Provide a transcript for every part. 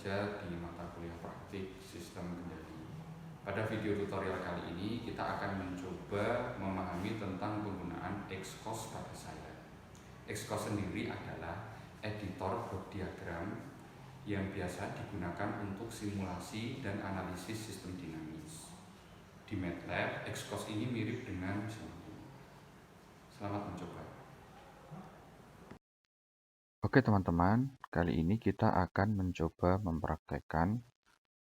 saja di mata kuliah praktik sistem kendali. Pada video tutorial kali ini kita akan mencoba memahami tentang penggunaan Xcos pada saya. Xcos sendiri adalah editor block diagram yang biasa digunakan untuk simulasi dan analisis sistem dinamis. Di MATLAB, Xcos ini mirip dengan Sudoku. Selamat mencoba. Oke teman-teman, kali ini kita akan mencoba mempraktekkan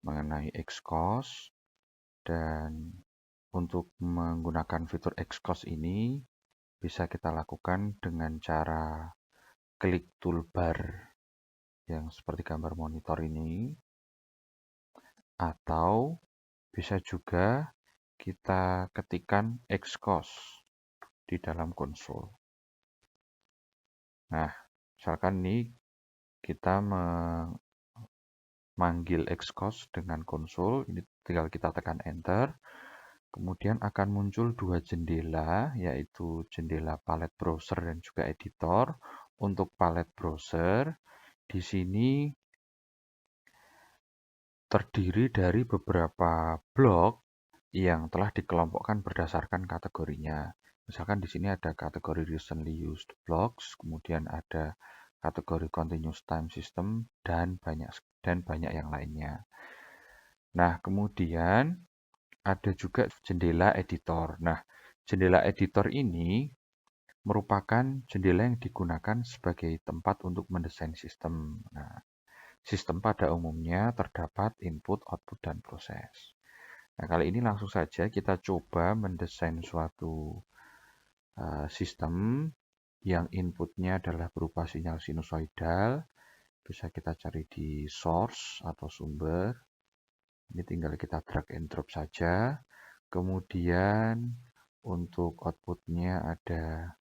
mengenai Xcos, dan untuk menggunakan fitur Xcos ini bisa kita lakukan dengan cara klik toolbar yang seperti gambar monitor ini, atau bisa juga kita ketikkan Xcos di dalam konsol. Nah, misalkan ini kita manggil Xcos dengan konsol, ini tinggal kita tekan enter, kemudian akan muncul dua jendela, yaitu jendela palette browser dan juga editor. Untuk palette browser, di sini terdiri dari beberapa blok yang telah dikelompokkan berdasarkan kategorinya. Misalkan di sini ada kategori recently used blocks, kemudian ada kategori continuous time system, dan banyak yang lainnya. Nah, kemudian ada juga jendela editor. Nah, jendela editor ini merupakan jendela yang digunakan sebagai tempat untuk mendesain sistem. Nah, sistem pada umumnya terdapat input, output, dan proses. Nah, kali ini langsung saja kita coba mendesain suatu sistem yang inputnya adalah berupa sinyal sinusoidal. Bisa kita cari di source atau sumber. Ini tinggal kita drag and drop saja. Kemudian untuk outputnya ada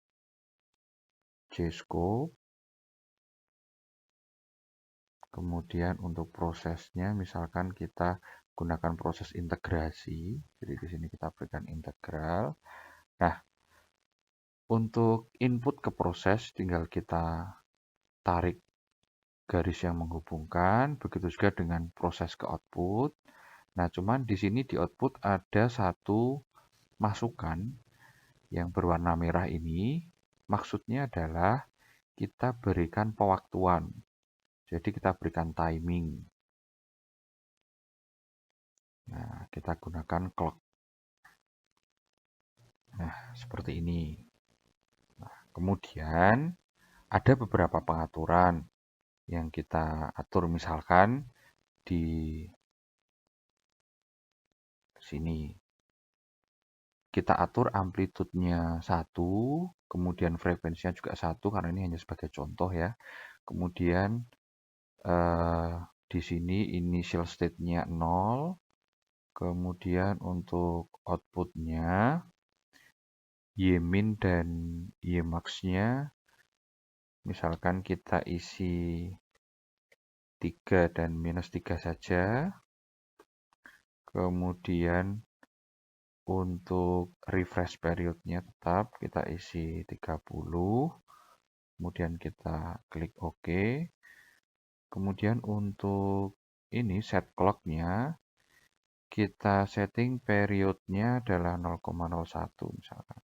Jscope. Kemudian untuk prosesnya, misalkan kita gunakan proses integrasi. Jadi di sini kita berikan integral. Nah, untuk input ke proses tinggal kita tarik garis yang menghubungkan. Begitu juga dengan proses ke output. Nah, cuman di sini di output ada satu masukan yang berwarna merah ini. Maksudnya adalah kita berikan pewaktuan. Jadi kita berikan timing. Nah, kita gunakan clock. Nah, seperti ini. Nah, kemudian ada beberapa pengaturan yang kita atur, misalkan di sini. Kita atur amplitudenya 1, kemudian frekuensinya juga 1, karena ini hanya sebagai contoh ya. Kemudian di sini initial state-nya 0, kemudian untuk outputnya Ymin dan Ymax-nya misalkan kita isi 3 dan -3 saja. Kemudian untuk refresh periodnya tetap kita isi 30. Kemudian kita klik OK. Kemudian untuk ini set clock-nya kita setting periodnya adalah 0,01 misalkan.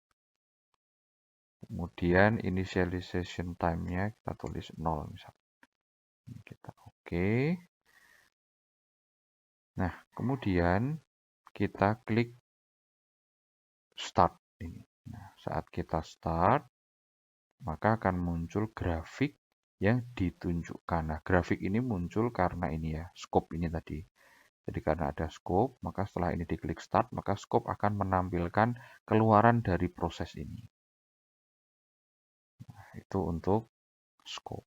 Kemudian initialization time-nya kita tulis 0 misalkan. Ini kita OK. Nah, kemudian kita klik start ini. Nah, saat kita start, maka akan muncul grafik yang ditunjukkan. Nah, grafik ini muncul karena ini ya, scope ini tadi. Jadi karena ada scope, maka setelah ini diklik start, maka scope akan menampilkan keluaran dari proses ini. Nah, itu untuk scope.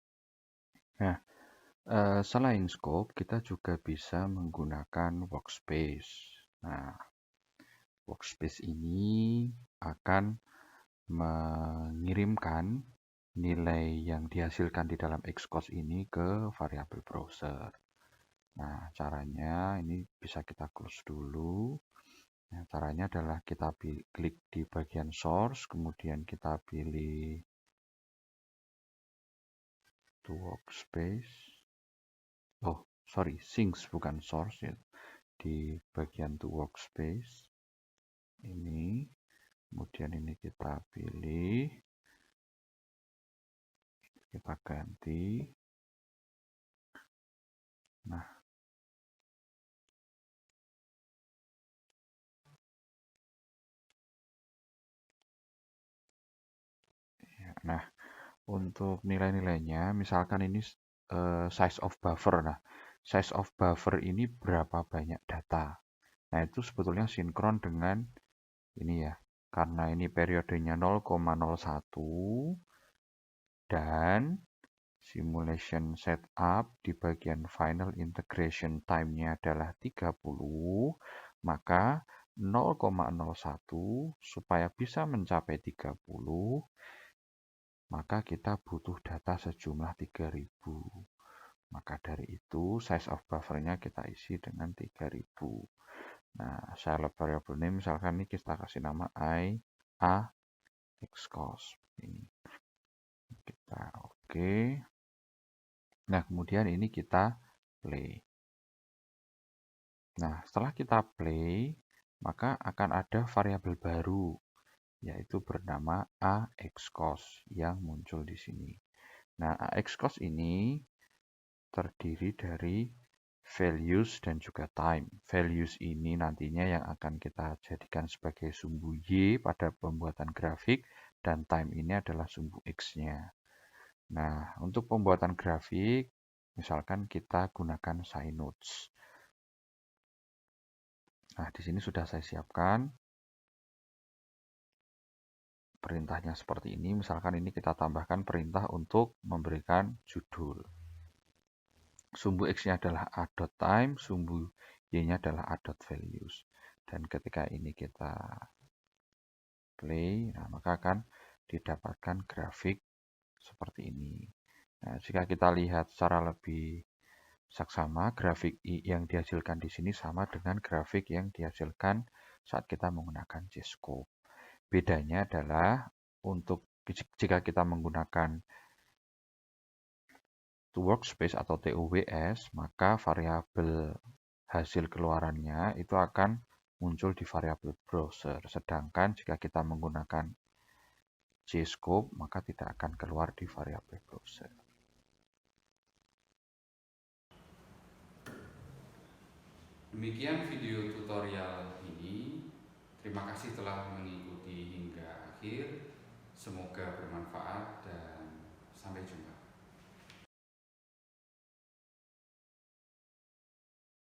Nah, selain scope, kita juga bisa menggunakan workspace. Nah, workspace ini akan mengirimkan nilai yang dihasilkan di dalam Xcos ini ke variabel browser. Nah, caranya ini bisa kita close dulu. Nah, caranya adalah kita klik di bagian source, kemudian kita pilih to workspace. Oh, Things bukan source ya. Di bagian to workspace ini, kemudian ini kita pilih, kita ganti. Nah, nah untuk nilai-nilainya, misalkan ini size of buffer. Nah, size of buffer ini berapa banyak data. Nah, itu sebetulnya sinkron dengan ini ya. Karena ini periodenya 0,01 dan simulation setup di bagian final integration time-nya adalah 30, maka 0,01 supaya bisa mencapai 30, maka kita butuh data sejumlah 3000. Maka dari itu size of buffernya kita isi dengan 3000. Nah, scilab variable name misalkan ini kita kasih nama a xcos. Ini kita oke. Nah, kemudian ini kita play. Nah, setelah kita play, maka akan ada variabel baru, yaitu bernama axcos yang muncul di sini. Nah, axcos ini terdiri dari values dan juga time. Values ini nantinya yang akan kita jadikan sebagai sumbu Y pada pembuatan grafik, dan time ini adalah sumbu X-nya. Nah, untuk pembuatan grafik, misalkan kita gunakan Synodes. Nah, di sini sudah saya siapkan. Perintahnya seperti ini. Misalkan ini kita tambahkan perintah untuk memberikan judul. Sumbu X-nya adalah a.time, sumbu Y-nya adalah a.values. Dan ketika ini kita play, nah maka akan didapatkan grafik seperti ini. Nah, jika kita lihat secara lebih saksama, grafik yang dihasilkan di sini sama dengan grafik yang dihasilkan saat kita menggunakan Cscope. Bedanya adalah untuk jika kita menggunakan to workspace atau TUWS, maka variabel hasil keluarannya itu akan muncul di variabel browser. Sedangkan jika kita menggunakan Cscope, maka tidak akan keluar di variabel browser. Demikian video tutorial ini. Terima kasih telah mengikuti hingga akhir. Semoga bermanfaat dan sampai jumpa.